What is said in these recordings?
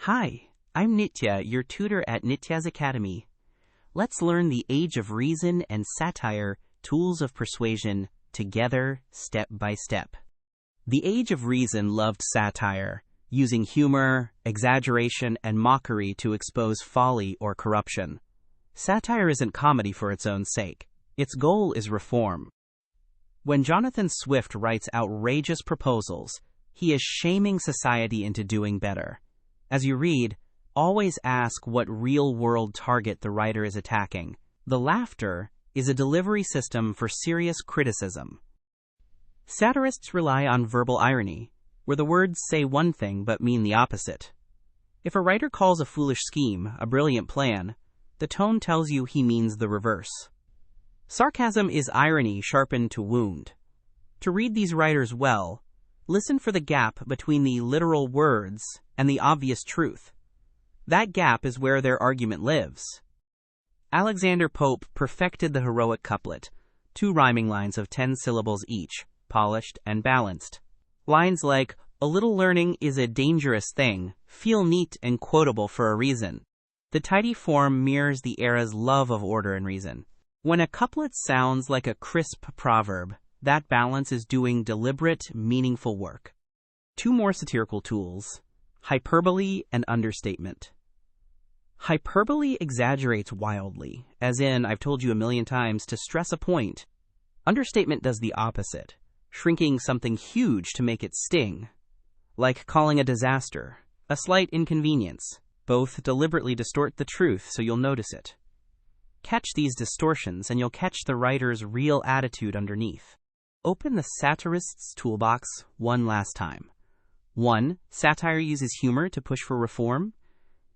Hi, I'm Nitya, your tutor at Nityaz Academy. Let's learn the age of reason and satire, tools of persuasion, together, step by step. The age of reason loved satire, using humor, exaggeration, and mockery to expose folly or corruption. Satire isn't comedy for its own sake. Its goal is reform. When Jonathan Swift writes outrageous proposals, he is shaming society into doing better. As you read, always ask what real-world target the writer is attacking. The laughter is a delivery system for serious criticism. Satirists rely on verbal irony, where the words say one thing but mean the opposite. If a writer calls a foolish scheme a brilliant plan, the tone tells you he means the reverse. Sarcasm is irony sharpened to wound. To read these writers well, listen for the gap between the literal words and the obvious truth. That gap is where their argument lives. Alexander Pope perfected the heroic couplet, 2 rhyming lines of 10 syllables each, polished and balanced. Lines like, "A little learning is a dangerous thing," feel neat and quotable for a reason. The tidy form mirrors the era's love of order and reason. When a couplet sounds like a crisp proverb, that balance is doing deliberate, meaningful work. 2 more satirical tools: hyperbole and understatement. Hyperbole exaggerates wildly, as in, I've told you a million times, to stress a point. Understatement does the opposite, shrinking something huge to make it sting. Like calling a disaster, a slight inconvenience. Both deliberately distort the truth so you'll notice it. Catch these distortions and you'll catch the writer's real attitude underneath. Open the satirist's toolbox one last time. 1. Satire uses humor to push for reform.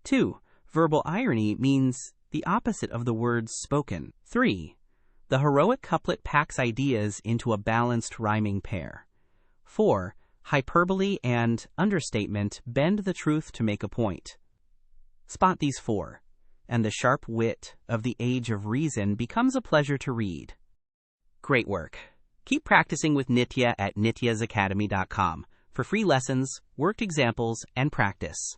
2. Verbal irony means the opposite of the words spoken. 3. The heroic couplet packs ideas into a balanced rhyming pair. 4. Hyperbole and understatement bend the truth to make a point. Spot these 4, and the sharp wit of the age of reason becomes a pleasure to read. Great work. Keep practicing with Nitya at nityazacademy.com for free lessons, worked examples, and practice.